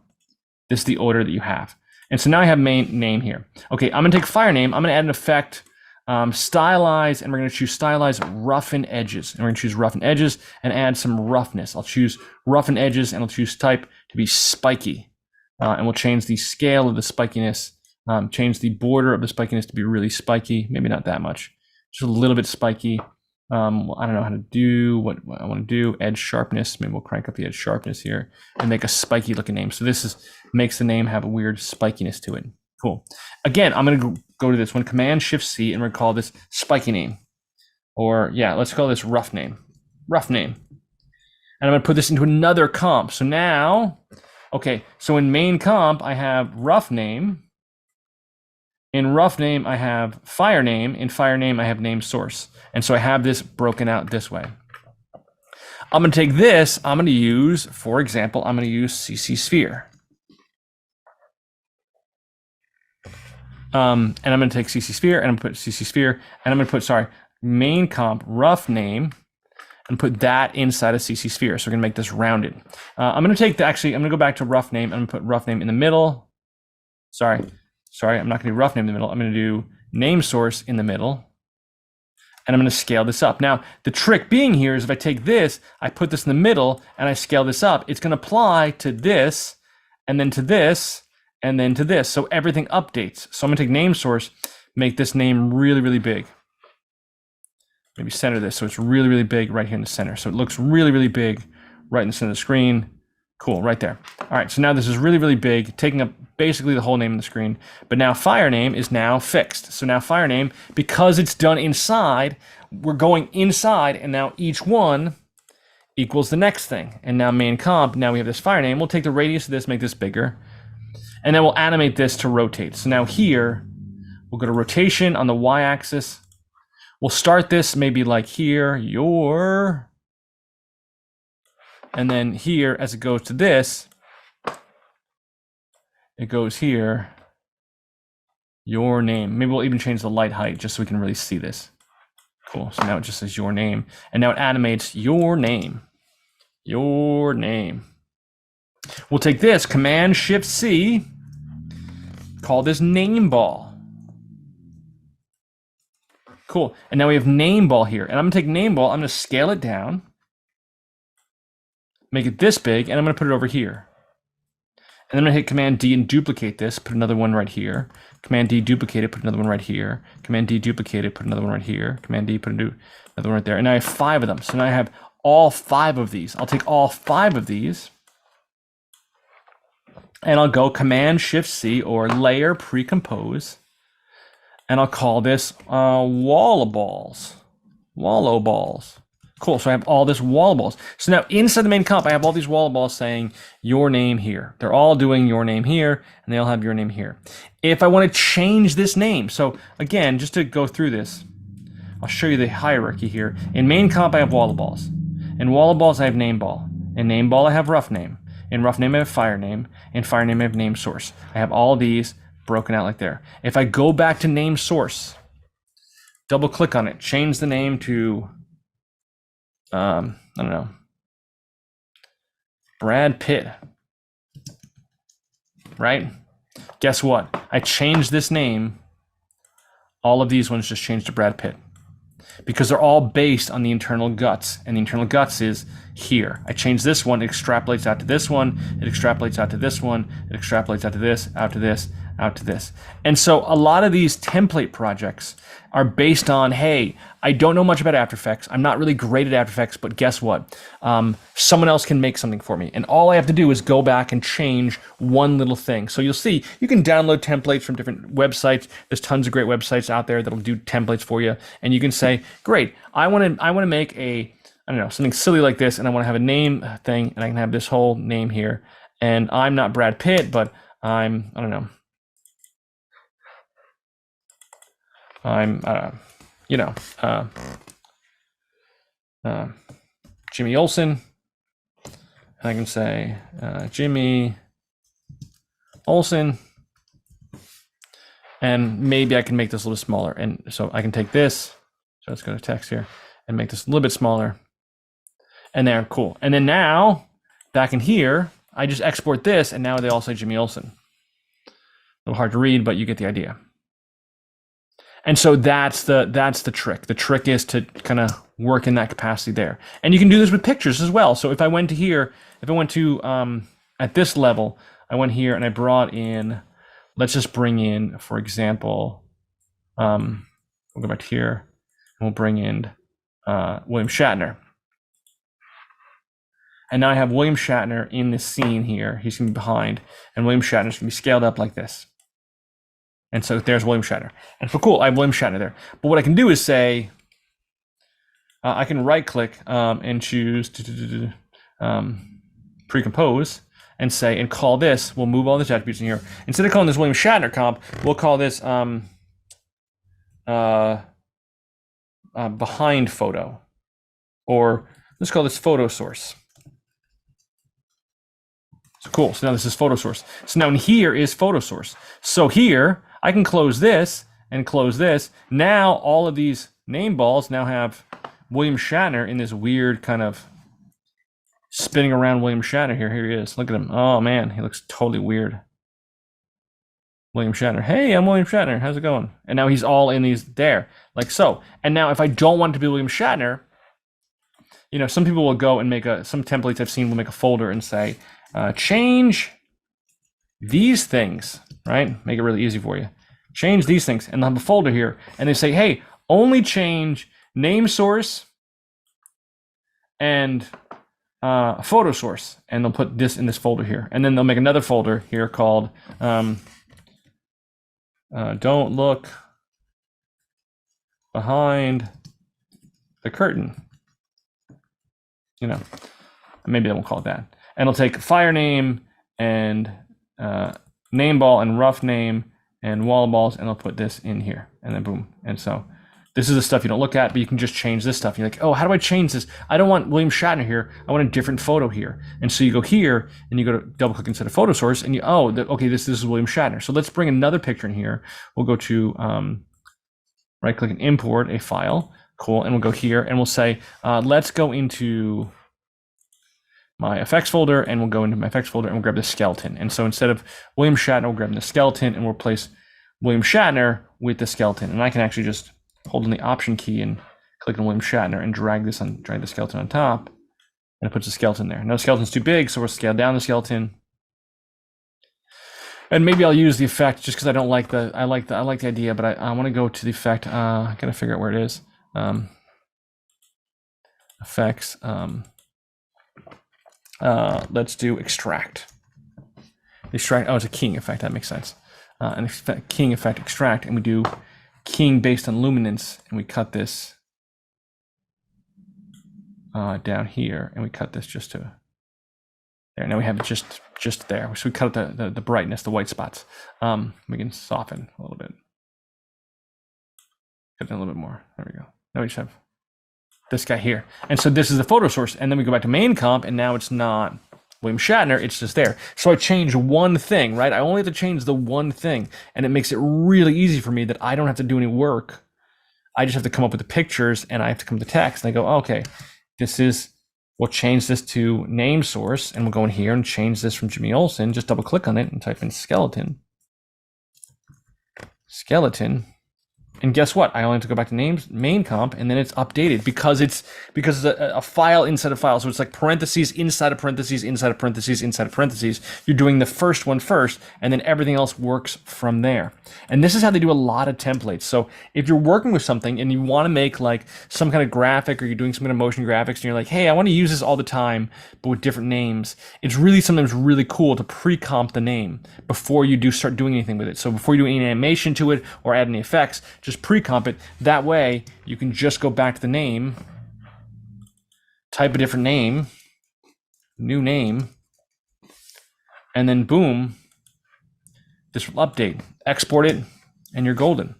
This is the order that you have. And so now I have main name here. Okay, I'm gonna take fire name. I'm gonna add an effect, stylize, and we're gonna choose stylize roughen edges. And we're gonna choose roughen edges and add some roughness. I'll choose roughen edges, and I'll choose type to be spiky. And we'll change the scale of the spikiness, change the border of the spikiness to be really spiky, maybe not that much, just a little bit spiky. I don't know how to do what I want to do. Edge sharpness, maybe we'll crank up the edge sharpness here and make a spiky looking name. So this makes the name have a weird spikiness to it. Cool. Again, I'm gonna go to this one, Command-Shift-C, and we're gonna call this spiky name. Or yeah, let's call this rough name. Rough name. And I'm gonna put this into another comp. So now, okay, so in main comp, I have rough name. In rough name, I have fire name. In fire name, I have name source. And so I have this broken out this way. I'm gonna take this, I'm gonna use, for example, I'm gonna use CC Sphere. And I'm gonna take CC Sphere, and I'm gonna put CC Sphere, and I'm gonna put, sorry, main comp, rough name, and put that inside of CC Sphere. So we're gonna make this rounded. I'm gonna take the, actually, I'm gonna go back to rough name. I'm gonna put rough name in the middle. Sorry, I'm not gonna do rough name in the middle. I'm gonna do name source in the middle. and I'm going to scale this up. Now, the trick being here is if I take this, I put this in the middle, and I scale this up, it's going to apply to this, and then to this, and then to this. So everything updates. So I'm going to take name source, make this name really, really big. Maybe center this so it's really, really big right here in the center. So it looks really, really big right in the center of the screen. Cool, right there. All right, so now this is really, really big, taking up basically the whole name of the screen. But now fire name is now fixed. So now fire name, because it's done inside, we're going inside, and now each one equals the next thing. And now main comp, now we have this fire name. We'll take the radius of this, make this bigger, and then we'll animate this to rotate. So now here, we'll go to rotation on the y-axis. We'll start this maybe like here, and then here, as it goes to this, it goes here, your name. Maybe we'll even change the light height just so we can really see this. Cool, so now it just says your name, and now it animates your name, your name. We'll take this, Command-Shift-C, call this name ball. Cool, and now we have name ball here, and I'm gonna take name ball, I'm gonna scale it down, make it this big, and I'm gonna put it over here. And then I'm gonna hit Command D and duplicate this, put another one right here. Command D, duplicate it, put another one right here. Command D, duplicate it, put another one right here. Command D, put another one right there. And now I have 5 of them. So now I have all 5 of these. I'll take all 5 of these, and I'll go Command-Shift-C or Layer Precompose, and I'll call this Wallow Balls. Wallow Balls. Cool, so I have all this wall balls. So now inside the main comp, I have all these wall balls saying your name here. They're all doing your name here, and they all have your name here. If I want to change this name, so again, just to go through this, I'll show you the hierarchy here. In main comp, I have wall balls. In wall balls, I have name ball. In name ball, I have rough name. In rough name, I have fire name. In fire name, I have name source. I have all these broken out like there. If I go back to name source, double click on it, change the name to I don't know, Brad Pitt, right? Guess what? I changed this name. All of these ones just changed to Brad Pitt because they're all based on the internal guts, and the internal guts is here. I changed this one, it extrapolates out to this one, it extrapolates out to this one, it extrapolates out to this, out to this, out to this. And so a lot of these template projects are based on, hey, I don't know much about After Effects. I'm not really great at After Effects, but guess what? Someone else can make something for me. And all I have to do is go back and change one little thing. So you'll see, you can download templates from different websites. There's tons of great websites out there that'll do templates for you. And you can say, great, I want to make a, I don't know, something silly like this, and I want to have a name thing, and I can have this whole name here. And I'm not Brad Pitt, but I'm, I don't know, I'm, Jimmy Olsen, and I can say Jimmy Olsen, and maybe I can make this a little smaller. And so I can take this, so let's go to text here, and make this a little bit smaller. And there, cool. And then now, back in here, I just export this, and now they all say Jimmy Olsen. A little hard to read, but you get the idea. And so that's the trick. The trick is to kind of work in that capacity there. And you can do this with pictures as well. So if I went to here, if I went to, at this level, I went here and I brought in, let's just bring in, for example, we'll go back to here, and we'll bring in William Shatner. And now I have William Shatner in this scene here. He's going to be behind, and William Shatner's going to be scaled up like this. And so there's William Shatner. And so cool, I have William Shatner there. But what I can do is say, I can right click and choose Precompose and say, and call this, we'll move all these attributes in here. Instead of calling this William Shatner comp, we'll call this behind photo, or let's call this photo source. So cool, so now this is photo source. So now in here is photo source. So here, I can close this and close this. Now all of these name balls now have William Shatner in this weird kind of spinning around William Shatner here. Here he is, look at him. Oh man, he looks totally weird. William Shatner, hey, I'm William Shatner, how's it going? And now he's all in these there. like so. And now if I don't want it to be William Shatner, you know, some people will go and make some templates I've seen will make a folder and say, change these things, right? Make it really easy for you. Change these things, and they'll have a folder here, and they say, hey, only change name source and photo source, and they'll put this in this folder here, and then they'll make another folder here called don't look behind the curtain. You know, maybe they won't call it that. And it'll take fire name and name ball and rough name and wall balls, and they'll put this in here, and then boom. And so this is the stuff you don't look at, but you can just change this stuff. You're like, oh, how do I change this? I don't want William Shatner here. I want a different photo here. And so you go here and you go to double click instead of photo source, and you, okay, this is William Shatner. So let's bring another picture in here. We'll go to right click and import a file. Cool. And we'll go here and we'll say, let's go into my effects folder, and we'll go into my effects folder and we'll grab the skeleton. And so instead of William Shatner, we'll grab the skeleton and we'll replace William Shatner with the skeleton. And I can actually just hold on the option key and click on William Shatner and drag the skeleton on top, and it puts the skeleton there. No, the skeleton's too big, so we'll scale down the skeleton. And maybe I'll use the effect just because I don't like the, I like the idea, but I want to go to the effect. I gotta figure out where it is. Effects. Let's do extract. Extract. Oh, it's a keying effect. That makes sense. An keying effect, extract, and we do keying based on luminance, and we cut this down here, and we cut this just to there. Now we have it just there. So we cut out the brightness, the white spots. We can soften a little bit. Cut it a little bit more. There we go. Now we just have this guy here. And so this is the photo source. And then we go back to main comp, and now it's not William Shatner, it's just there. So I change one thing, right? I only have to change the one thing, and it makes it really easy for me that I don't have to do any work. I just have to come up with the pictures, and I have to come to text, and I go, okay, we'll change this to name source, and we'll go in here and change this from Jimmy Olsen. Just double click on it and type in skeleton. And guess what? I only have to go back to main comp, and then it's updated because it's a file inside a file. So it's like parentheses inside of parentheses inside of parentheses inside of parentheses. You're doing the first one first, and then everything else works from there. And this is how they do a lot of templates. So if you're working with something and you want to make like some kind of graphic, or you're doing some kind of motion graphics, and you're like, hey, I want to use this all the time, but with different names, it's really sometimes really cool to pre-comp the name before you start doing anything with it. So before you do any animation to it or add any effects, just pre-comp it. That way you can just go back to the name, type a different name, new name, and then boom, this will update, export it, and you're golden.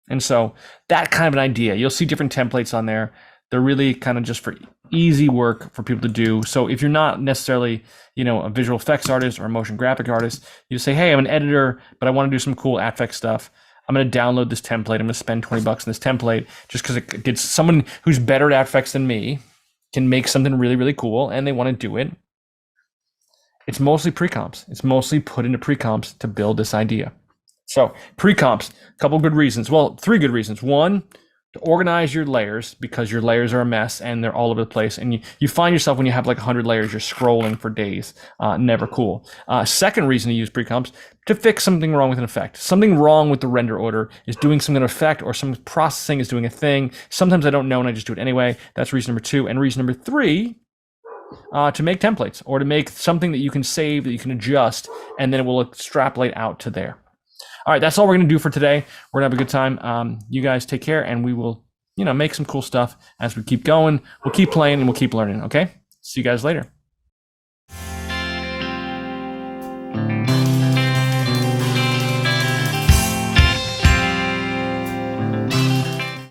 And so that kind of an idea. You'll see different templates on there. They're really kind of just for easy work for people to do. So if you're not necessarily, a visual effects artist or a motion graphic artist, you say, hey, I'm an editor, but I want to do some cool affect stuff. I'm going to download this template. I'm going to spend $20 on this template just because someone who's better at effects than me can make something really, really cool, and they want to do it. It's mostly pre-comps. It's mostly put into pre-comps to build this idea. So pre-comps, a couple good reasons. Well, 3 good reasons. 1, to organize your layers, because your layers are a mess and they're all over the place. And you find yourself when you have like 100 layers, you're scrolling for days. Never cool. Second reason to use pre-comps, to fix something wrong with an effect. Something wrong with the render order is doing some kind of effect, or some processing is doing a thing. Sometimes I don't know and I just do it anyway. That's reason number 2. And reason number 3, to make templates, or to make something that you can save, that you can adjust, and then it will extrapolate out to there. All right, that's all we're going to do for today. We're going to have a good time. You guys take care, and we will, make some cool stuff as we keep going. We'll keep playing, and we'll keep learning, okay? See you guys later.